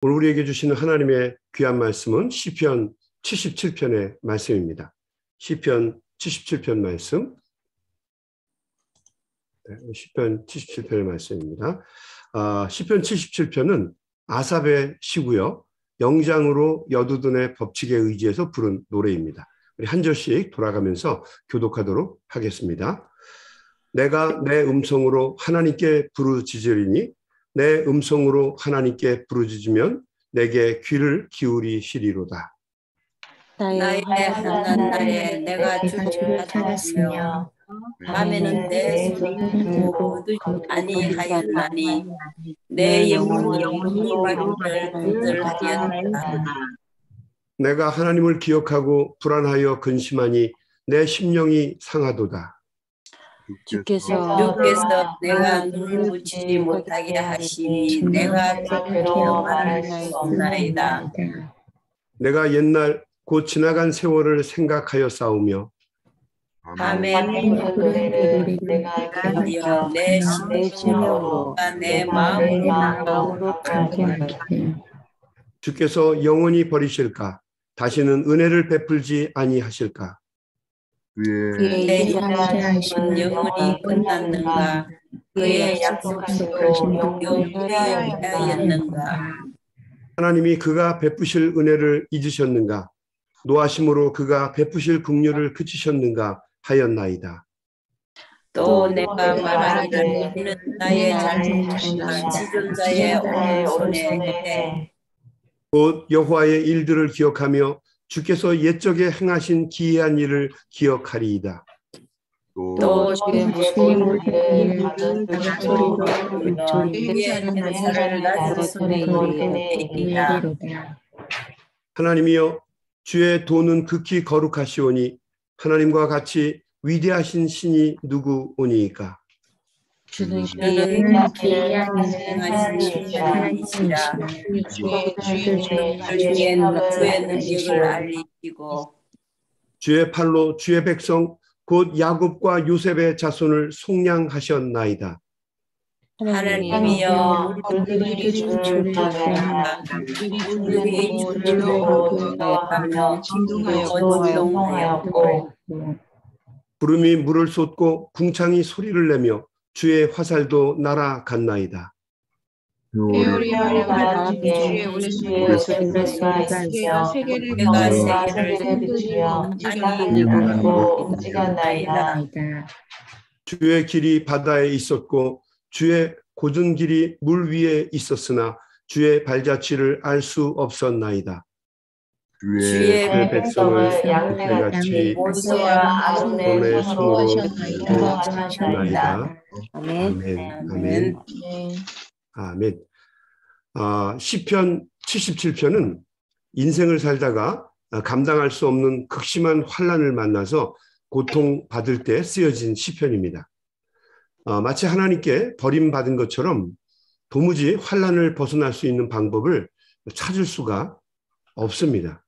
오늘 우리에게 주시는 하나님의 귀한 말씀은 시편 77편의 말씀입니다. 시편 77편 말씀, 시편 77편의 말씀입니다. 시편 77편은 아삽의 시고요. 영장으로 여두둔의 법칙에 의지해서 부른 노래입니다. 우리 한 절씩 돌아가면서 교독하도록 하겠습니다. 내가 내 음성으로 하나님께 부르짖으리니 내 음성으로 하나님께 부르짖으면 내게 귀를 기울이시리로다. 나의 한낱 날에 내가 주를 찾았으며 밤에는 내 손이 들고 아니하였나니 내 영혼이 바퀴를 두들하였다. 내가 하나님을 기억하고 불안하여 근심하니 내 심령이 상하도다. 주께서 내가 눈을 붙이지 못하게 하시니 내가 괴로워 말할 수 없나이다. 내가 옛날 곧 지나간 세월을 생각하여 싸우며 밤에 노래를 내가 견디어 내 심령으로 내 마음으로 감격하게. 주께서 영원히 버리실까? 다시는 은혜를 베풀지 아니하실까? 그의 일하심은 영원히 끝났는가? 그의 약속하심도 영원하였는가? 하나님이 그가 베푸실 은혜를 잊으셨는가? 노하심으로 그가 베푸실 긍휼을 그치셨는가 하였나이다. 또 내가 말하기를 이는 나의 잘못이나 지존자의 오른손에 곧 여호와의 일들을 기억하며 주께서 옛적에 행하신 기이한 일을 기억하리이다. 또 주의 모습을 소리로 행사를 낮은 소리이다. 하나님이여 주의 도는 극히 거룩하시오니 하나님과 같이 위대하신 신이 누구오니이까? 주는 기이한 일을 하나님이시라. 주의 능력을 알리시고 주의 팔로 주의 백성 곧 야곱과 요셉의 자손을 속량하셨나이다. 하나님이여 우리들이 주를 따르라. 우리들이 주를 두려워하며 진동하였고 구름이 물을 쏟고 궁창이 소리를 내며 주의 화살도 날아갔나이다. 에어리아를 말하기에 주의 오른손에 소리가 있으며 세계를 비추어 움직였나이다. 주의 길이 바다에 있었고 주의 고든 길이 물 위에 있었으나 주의 발자취를 알 수 없었나이다. 주의 백성을 양떼같이 모세와 아론의 손으로 하셨나이다. 아멘. 아멘. 시편 77편은 인생을 살다가 감당할 수 없는 극심한 환난을 만나서 고통받을 때 쓰여진 시편입니다. 마치 하나님께 버림받은 것처럼 도무지 환난을 벗어날 수 있는 방법을 찾을 수가 없습니다.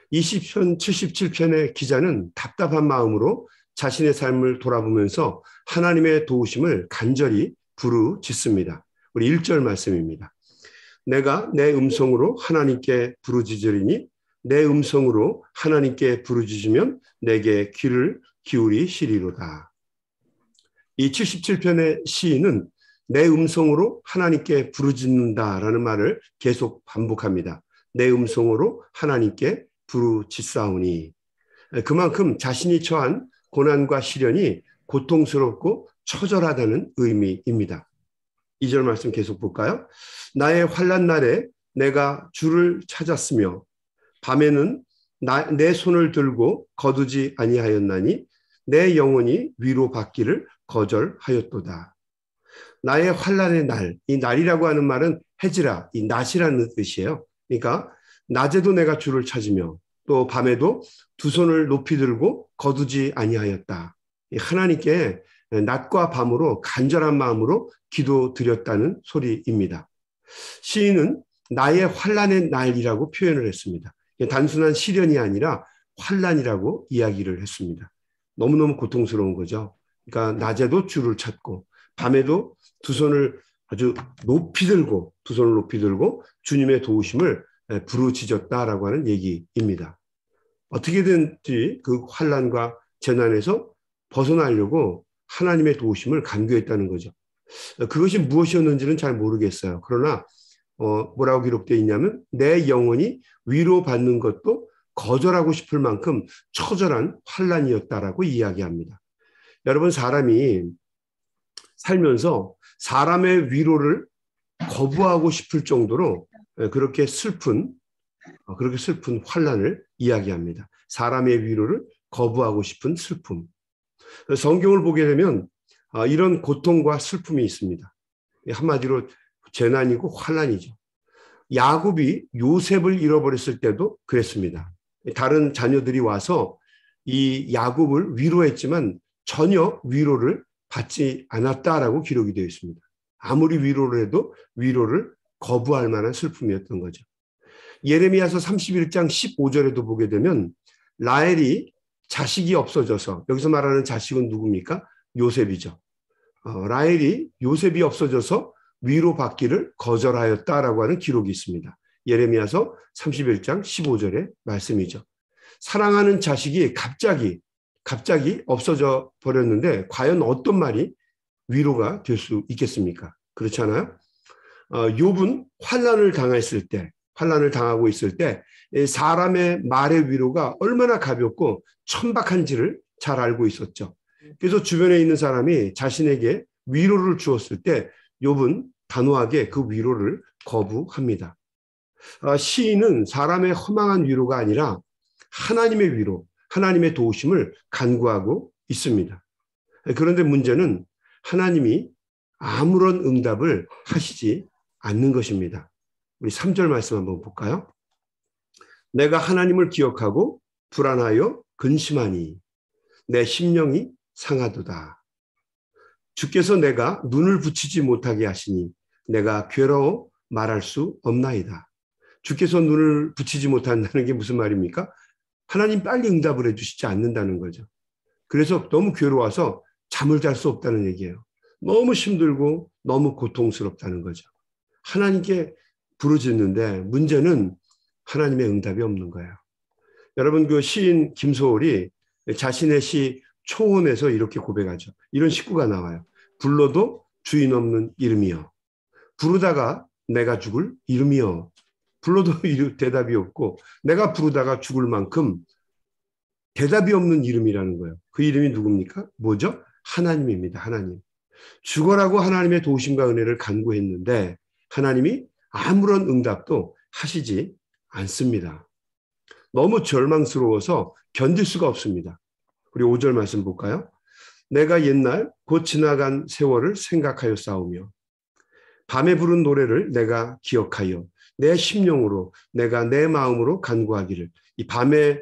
이 시편 77편의 기자는 답답한 마음으로 자신의 삶을 돌아보면서 하나님의 도우심을 간절히 부르짖습니다. 우리 1절 말씀입니다. 내가 내 음성으로 하나님께 부르짖으리니 내 음성으로 하나님께 부르짖으면 내게 귀를 기울이시리로다. 이 77편의 시인은 내 음성으로 하나님께 부르짖는다라는 말을 계속 반복합니다. 내 음성으로 하나님께 부르짖사오니. 그만큼 자신이 처한 고난과 시련이 고통스럽고 처절하다는 의미입니다. 2절 말씀 계속 볼까요? 나의 환난 날에 내가 주를 찾았으며 밤에는 내 손을 들고 거두지 아니하였나니 내 영혼이 위로받기를 거절하였도다. 나의 환난의 날, 이 날이라고 하는 말은 해지라, 이 낮이라는 뜻이에요. 그러니까 낮에도 내가 주를 찾으며 또 밤에도 두 손을 높이 들고 거두지 아니하였다. 하나님께 낮과 밤으로 간절한 마음으로 기도드렸다는 소리입니다. 시인은 나의 환난의 날이라고 표현을 했습니다. 단순한 시련이 아니라 환난이라고 이야기를 했습니다. 너무너무 고통스러운 거죠. 그러니까 낮에도 주를 찾고 밤에도 두 손을 아주 높이 들고 두 손을 높이 들고 주님의 도우심을 부르짖었다라고 하는 얘기입니다. 어떻게든지 그 환난과 재난에서 벗어나려고 하나님의 도우심을 간구했다는 거죠. 그것이 무엇이었는지는 잘 모르겠어요. 그러나 뭐라고 기록되어 있냐면 내 영혼이 위로받는 것도 거절하고 싶을 만큼 처절한 환난이었다라고 이야기합니다. 여러분, 사람이 살면서 사람의 위로를 거부하고 싶을 정도로 그렇게 슬픈 환난을 이야기합니다. 사람의 위로를 거부하고 싶은 슬픔. 성경을 보게 되면 이런 고통과 슬픔이 있습니다. 한마디로 재난이고 환난이죠. 야곱이 요셉을 잃어버렸을 때도 그랬습니다. 다른 자녀들이 와서 이 야곱을 위로했지만 전혀 위로를 받지 않았다라고 기록이 되어 있습니다. 아무리 위로를 해도 위로를 거부할 만한 슬픔이었던 거죠. 예레미야서 31장 15절에도 보게 되면 라헬이 자식이 없어져서, 여기서 말하는 자식은 누굽니까? 요셉이죠. 라헬이 요셉이 없어져서 위로받기를 거절하였다라고 하는 기록이 있습니다. 예레미야서 31장 15절의 말씀이죠. 사랑하는 자식이 갑자기 없어져 버렸는데 과연 어떤 말이 위로가 될 수 있겠습니까? 그렇지 않아요? 욥은 환난을 당하고 있을 때 사람의 말의 위로가 얼마나 가볍고 천박한지를 잘 알고 있었죠. 그래서 주변에 있는 사람이 자신에게 위로를 주었을 때 욥은 단호하게 그 위로를 거부합니다. 시인은 사람의 허망한 위로가 아니라 하나님의 위로, 하나님의 도우심을 간구하고 있습니다. 그런데 문제는 하나님이 아무런 응답을 하시지 않는 것입니다. 우리 3절 말씀 한번 볼까요? 내가 하나님을 기억하고 불안하여 근심하니 내 심령이 상하도다. 주께서 내가 눈을 붙이지 못하게 하시니 내가 괴로워 말할 수 없나이다. 주께서 눈을 붙이지 못한다는 게 무슨 말입니까? 하나님 빨리 응답을 해주시지 않는다는 거죠. 그래서 너무 괴로워서 잠을 잘 수 없다는 얘기예요. 너무 힘들고 너무 고통스럽다는 거죠. 하나님께 부르짖는데 문제는 하나님의 응답이 없는 거예요. 여러분, 그 시인 김소월이 자신의 시 초혼에서 이렇게 고백하죠. 이런 식구가 나와요. 불러도 주인 없는 이름이여. 부르다가 내가 죽을 이름이여. 불러도 대답이 없고 내가 부르다가 죽을 만큼 대답이 없는 이름이라는 거예요. 그 이름이 누굽니까? 뭐죠? 하나님입니다. 하나님. 죽어라고 하나님의 도우심과 은혜를 간구했는데 하나님이 아무런 응답도 하시지 않습니다. 너무 절망스러워서 견딜 수가 없습니다. 우리 5절 말씀 볼까요? 내가 옛날 곧 지나간 세월을 생각하여 싸우며 밤에 부른 노래를 내가 기억하여 내 심령으로 내가 내 마음으로 간구하기를. 이 밤에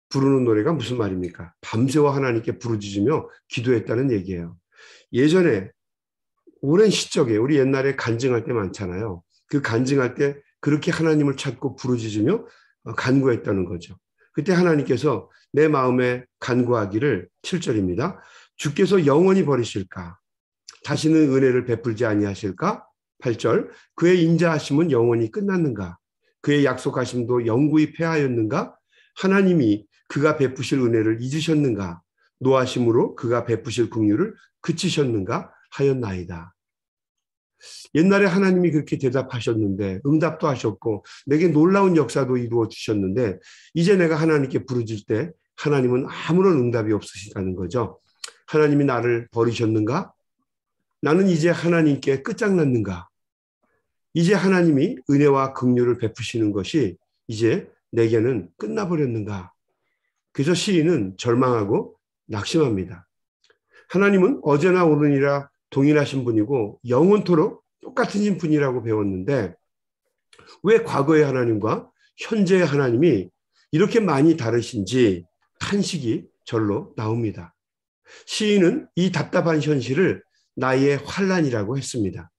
부르는 노래가 무슨 말입니까? 밤새워 하나님께 부르짖으며 기도했다는 얘기예요. 예전에 오랜 시적에 우리 옛날에 간증할 때 많잖아요. 그 간증할 때 그렇게 하나님을 찾고 부르짖으며 간구했다는 거죠. 그때 하나님께서 내 마음에 간구하기를 7절입니다. 주께서 영원히 버리실까? 다시는 은혜를 베풀지 아니하실까? 8절. 그의 인자하심은 영원히 끝났는가? 그의 약속하심도 영구히 패하였는가? 하나님이 그가 베푸실 은혜를 잊으셨는가? 노하심으로 그가 베푸실 긍휼을 그치셨는가 하였나이다. 옛날에 하나님이 그렇게 대답하셨는데 응답도 하셨고 내게 놀라운 역사도 이루어 주셨는데 이제 내가 하나님께 부르짖을 때 하나님은 아무런 응답이 없으시다는 거죠. 하나님이 나를 버리셨는가? 나는 이제 하나님께 끝장났는가? 이제 하나님이 은혜와 긍휼을 베푸시는 것이 이제 내게는 끝나버렸는가? 그래서 시인은 절망하고 낙심합니다. 하나님은 어제나 오늘이라 동일하신 분이고 영원토록 똑같은 분이라고 배웠는데 왜 과거의 하나님과 현재의 하나님이 이렇게 많이 다르신지 탄식이 절로 나옵니다. 시인은 이 답답한 현실을 나의 환난이라고 했습니다.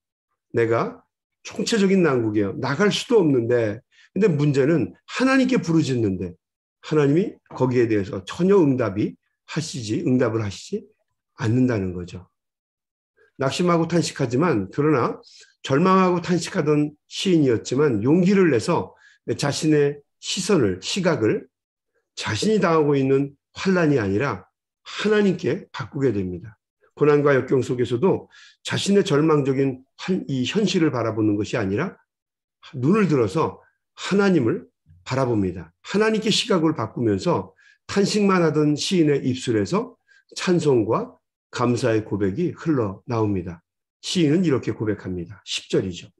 내가 총체적인 난국이에요. 나갈 수도 없는데 근데 문제는 하나님께 부르짖는데 하나님이 거기에 대해서 전혀 응답을 하시지 않는다는 거죠. 낙심하고 탄식하지만 그러나 절망하고 탄식하던 시인이었지만 용기를 내서 자신의 시각을 자신이 당하고 있는 환난이 아니라 하나님께 바꾸게 됩니다. 고난과 역경 속에서도 자신의 절망적인 이 현실을 바라보는 것이 아니라 눈을 들어서 하나님을 바라봅니다. 하나님께 시각을 바꾸면서 탄식만 하던 시인의 입술에서 찬송과 감사의 고백이 흘러나옵니다. 시인은 이렇게 고백합니다. 10절이죠.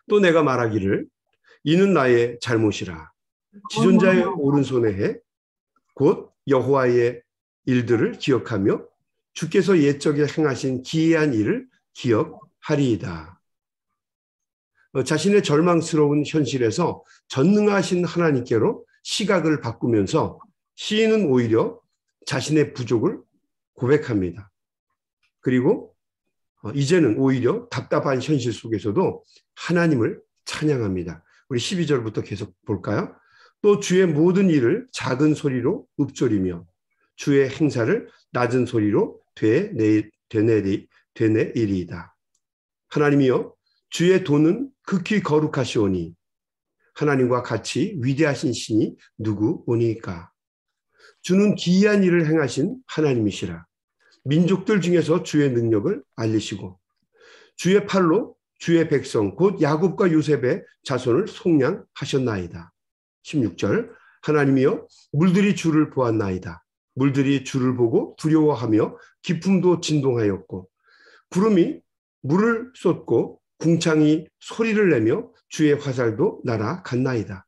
또 내가 말하기를 이는 나의 잘못이라. 지존자의 오른손에 해 곧 여호와의 일들을 기억하며 주께서 옛적에 행하신 기이한 일을 기억하리이다. 자신의 절망스러운 현실에서 전능하신 하나님께로 시각을 바꾸면서 시인은 오히려 자신의 부족을 고백합니다. 그리고 이제는 오히려 답답한 현실 속에서도 하나님을 찬양합니다. 우리 12절부터 계속 볼까요? 또 주의 모든 일을 작은 소리로 읊조리며 주의 행사를 낮은 소리로 되뇌이리이다. 하나님이여 주의 도는 극히 거룩하시오니 하나님과 같이 위대하신 신이 누구오니까. 주는 기이한 일을 행하신 하나님이시라. 민족들 중에서 주의 능력을 알리시고 주의 팔로 주의 백성 곧 야곱과 요셉의 자손을 속량하셨나이다. 16절 하나님이여 물들이 주를 보았나이다. 물들이 주를 보고 두려워하며 기품도 진동하였고 구름이 물을 쏟고 궁창이 소리를 내며 주의 화살도 날아갔나이다.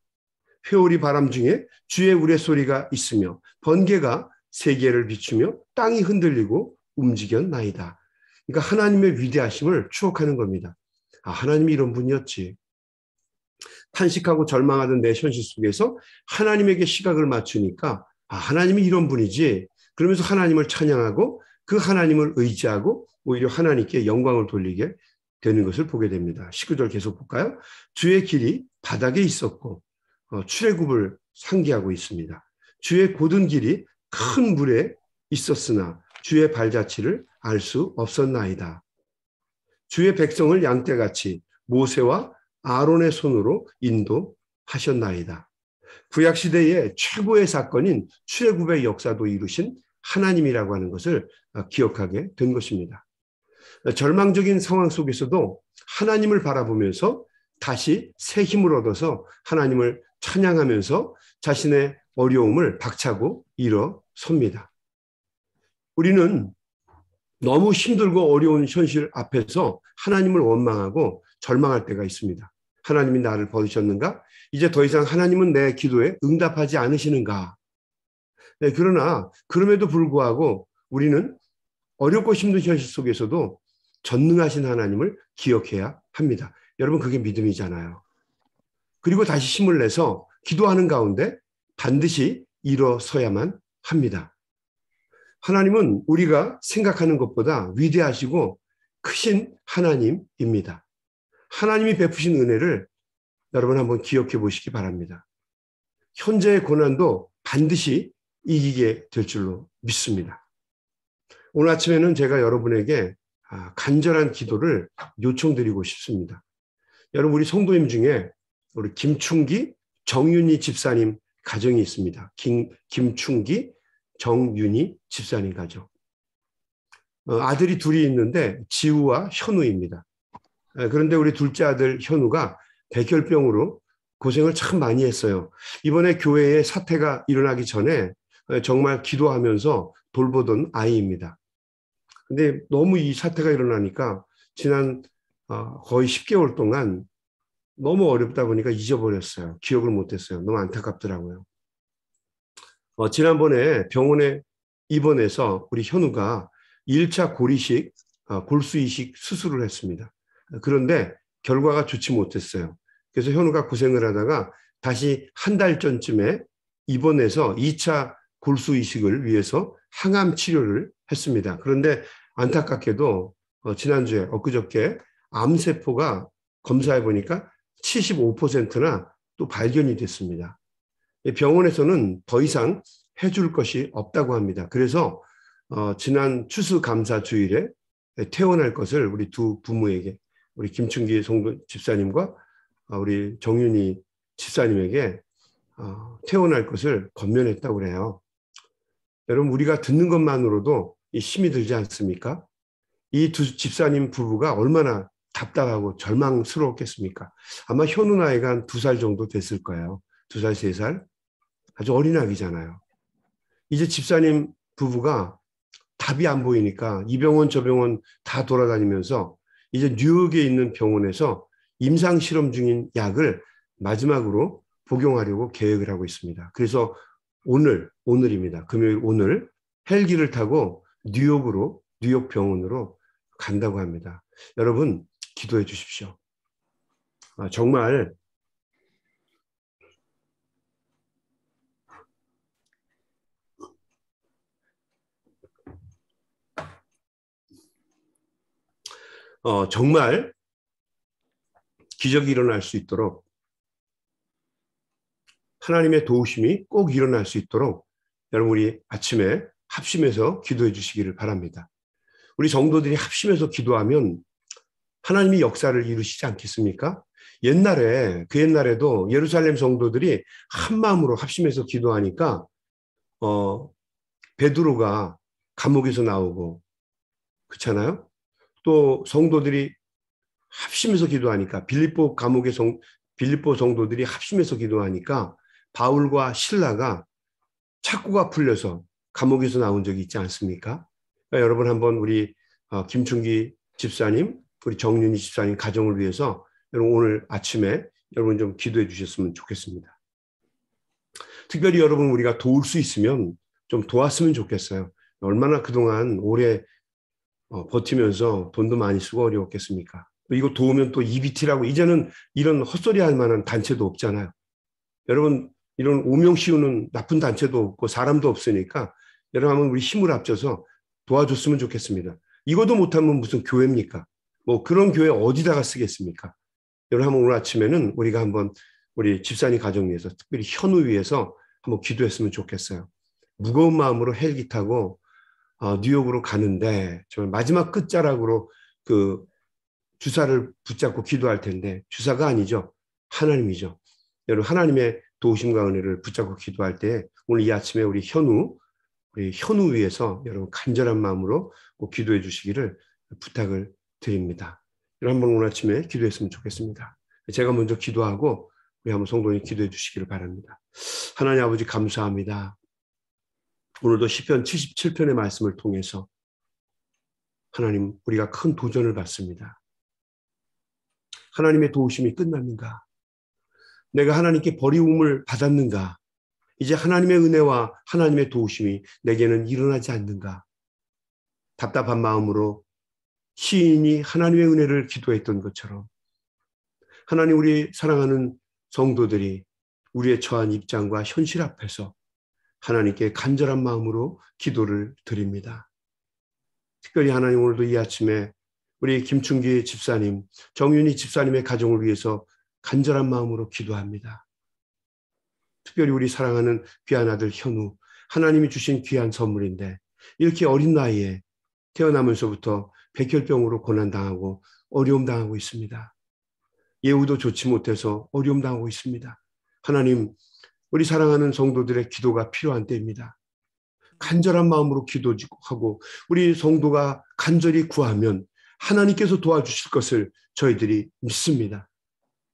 회오리 바람 중에 주의 우레소리가 있으며 번개가 세계를 비추며 땅이 흔들리고 움직였나이다. 그러니까 하나님의 위대하심을 추억하는 겁니다. 아, 하나님이 이런 분이었지. 탄식하고 절망하던 내 현실 속에서 하나님에게 시각을 맞추니까 아, 하나님이 이런 분이지. 그러면서 하나님을 찬양하고 그 하나님을 의지하고 오히려 하나님께 영광을 돌리게 되는 것을 보게 됩니다. 19절 계속 볼까요? 주의 길이 바닥에 있었고 출애굽을 상기하고 있습니다. 주의 곧은 길이 큰 물에 있었으나 주의 발자취를 알 수 없었나이다. 주의 백성을 양떼같이 모세와 아론의 손으로 인도하셨나이다. 구약시대의 최고의 사건인 출애굽의 역사도 이루신 하나님이라고 하는 것을 기억하게 된 것입니다. 절망적인 상황 속에서도 하나님을 바라보면서 다시 새 힘을 얻어서 하나님을 찬양하면서 자신의 어려움을 박차고 일어섭니다. 우리는 너무 힘들고 어려운 현실 앞에서 하나님을 원망하고 절망할 때가 있습니다. 하나님이 나를 버리셨는가? 이제 더 이상 하나님은 내 기도에 응답하지 않으시는가? 네, 그러나 그럼에도 불구하고 우리는 어렵고 힘든 현실 속에서도 전능하신 하나님을 기억해야 합니다. 여러분, 그게 믿음이잖아요. 그리고 다시 힘을 내서 기도하는 가운데 반드시 일어서야만 합니다. 하나님은 우리가 생각하는 것보다 위대하시고 크신 하나님입니다. 하나님이 베푸신 은혜를 여러분 한번 기억해 보시기 바랍니다. 현재의 고난도 반드시 이기게 될 줄로 믿습니다. 오늘 아침에는 제가 여러분에게 간절한 기도를 요청드리고 싶습니다. 여러분, 우리 성도님 중에 우리 김충기, 정윤희 집사님 가정이 있습니다. 김충기, 정윤희 집사님 가정. 아들이 둘이 있는데 지우와 현우입니다. 그런데 우리 둘째 아들 현우가 백혈병으로 고생을 참 많이 했어요. 이번에 교회에 사태가 일어나기 전에 정말 기도하면서 돌보던 아이입니다. 근데 너무 이 사태가 일어나니까 지난 거의 10개월 동안 너무 어렵다 보니까 잊어버렸어요. 기억을 못했어요. 너무 안타깝더라고요. 지난번에 병원에 입원해서 우리 현우가 1차 골수 이식 수술을 했습니다. 그런데 결과가 좋지 못했어요. 그래서 현우가 고생을 하다가 다시 한 달 전쯤에 입원해서 2차 골수 이식을 위해서 항암 치료를 했습니다. 그런데 안타깝게도 지난주에 엊그저께 암세포가 검사해 보니까 75%나 또 발견이 됐습니다. 병원에서는 더 이상 해줄 것이 없다고 합니다. 그래서 지난 추수감사 주일에 퇴원할 것을 우리 두 부모에게 우리 김춘기 성도 집사님과 우리 정윤희 집사님에게 태어날 것을 권면했다고 그래요. 여러분, 우리가 듣는 것만으로도 힘이 들지 않습니까? 이 두 집사님 부부가 얼마나 답답하고 절망스러웠겠습니까? 아마 현우 나이가 한 2살 정도 됐을 거예요. 2살, 3살. 아주 어린 아기잖아요. 이제 집사님 부부가 답이 안 보이니까 이 병원 저 병원 다 돌아다니면서 이제 뉴욕에 있는 병원에서 임상실험 중인 약을 마지막으로 복용하려고 계획을 하고 있습니다. 그래서 오늘입니다. 금요일 오늘 헬기를 타고 뉴욕 병원으로 간다고 합니다. 여러분, 기도해 주십시오. 정말 정말 기적이 일어날 수 있도록 하나님의 도우심이 꼭 일어날 수 있도록 여러분, 우리 아침에 합심해서 기도해 주시기를 바랍니다. 우리 성도들이 합심해서 기도하면 하나님이 역사를 이루시지 않겠습니까? 그 옛날에도 예루살렘 성도들이 한 마음으로 합심해서 기도하니까 베드로가 감옥에서 나오고, 그렇잖아요? 또 성도들이 합심해서 기도하니까 빌립보 성도들이 합심해서 기도하니까 바울과 실라가 착고가 풀려서 감옥에서 나온 적이 있지 않습니까? 그러니까 여러분, 한번 우리 김춘기 집사님, 우리 정윤희 집사님 가정을 위해서 여러분 오늘 아침에 여러분 좀 기도해 주셨으면 좋겠습니다. 특별히 여러분, 우리가 도울 수 있으면 좀 도왔으면 좋겠어요. 얼마나 그동안 오래 버티면서 돈도 많이 쓰고 어려웠겠습니까? 이거 도우면 또 EBT라고 이제는 이런 헛소리 할 만한 단체도 없잖아요. 여러분, 이런 오명 씌우는 나쁜 단체도 없고 사람도 없으니까 여러분 한번 우리 힘을 합쳐서 도와줬으면 좋겠습니다. 이것도 못하면 무슨 교회입니까? 뭐 그런 교회 어디다가 쓰겠습니까? 여러분, 한번 오늘 아침에는 우리가 한번 우리 집사님 가정 위해서, 특별히 현우 위해서 한번 기도했으면 좋겠어요. 무거운 마음으로 헬기 타고 뉴욕으로 가는데 정말 마지막 끝자락으로 그 주사를 붙잡고 기도할 텐데, 주사가 아니죠. 하나님이죠. 여러분, 하나님의 도우심과 은혜를 붙잡고 기도할 때 오늘 이 아침에 우리 현우 위해서 여러분 간절한 마음으로 꼭 기도해 주시기를 부탁을 드립니다. 여러분, 한번 오늘 아침에 기도했으면 좋겠습니다. 제가 먼저 기도하고 우리 한번 성도님 기도해 주시기를 바랍니다. 하나님 아버지, 감사합니다. 오늘도 시편 77편의 말씀을 통해서 하나님, 우리가 큰 도전을 받습니다. 하나님의 도우심이 끝났는가? 내가 하나님께 버리움을 받았는가? 이제 하나님의 은혜와 하나님의 도우심이 내게는 일어나지 않는가? 답답한 마음으로 시인이 하나님의 은혜를 기도했던 것처럼 하나님, 우리 사랑하는 성도들이 우리의 처한 입장과 현실 앞에서 하나님께 간절한 마음으로 기도를 드립니다. 특별히 하나님, 오늘도 이 아침에 우리 김춘기 집사님, 정윤희 집사님의 가정을 위해서 간절한 마음으로 기도합니다. 특별히 우리 사랑하는 귀한 아들 현우, 하나님이 주신 귀한 선물인데 이렇게 어린 나이에 태어나면서부터 백혈병으로 고난당하고 어려움당하고 있습니다. 예후도 좋지 못해서 어려움당하고 있습니다. 하나님, 우리 사랑하는 성도들의 기도가 필요한 때입니다. 간절한 마음으로 기도하고 우리 성도가 간절히 구하면 하나님께서 도와주실 것을 저희들이 믿습니다.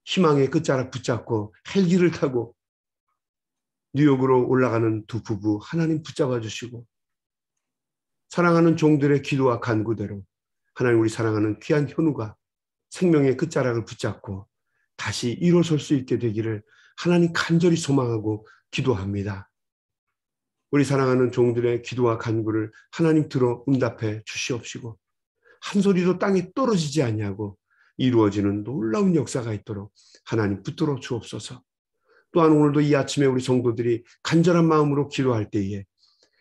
희망의 끝자락 붙잡고 헬기를 타고 뉴욕으로 올라가는 두 부부 하나님 붙잡아 주시고, 사랑하는 종들의 기도와 간구대로 하나님, 우리 사랑하는 귀한 현우가 생명의 끝자락을 붙잡고 다시 일어설 수 있게 되기를 하나님 간절히 소망하고 기도합니다. 우리 사랑하는 종들의 기도와 간구를 하나님 들어 응답해 주시옵시고, 한 소리도 땅에 떨어지지 않냐고 이루어지는 놀라운 역사가 있도록 하나님 붙들어 주옵소서. 또한 오늘도 이 아침에 우리 성도들이 간절한 마음으로 기도할 때에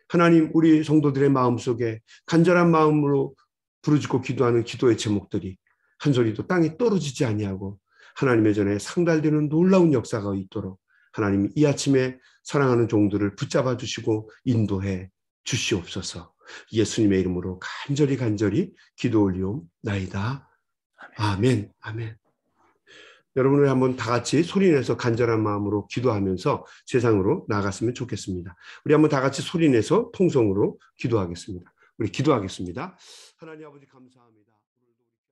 하나님, 우리 성도들의 마음속에 간절한 마음으로 부르짖고 기도하는 기도의 제목들이 한 소리도 땅에 떨어지지 아니하고 하나님의 전에 상달되는 놀라운 역사가 있도록 하나님, 이 아침에 사랑하는 종들을 붙잡아 주시고 인도해 주시옵소서. 예수님의 이름으로 간절히 기도 올리옵나이다. 아멘. 아멘. 여러분, 우리 한번 다 같이 소리내서 간절한 마음으로 기도하면서 세상으로 나아갔으면 좋겠습니다. 우리 한번 다 같이 소리내서 통성으로 기도하겠습니다. 우리 기도하겠습니다. 하나님 아버지 감사합니다.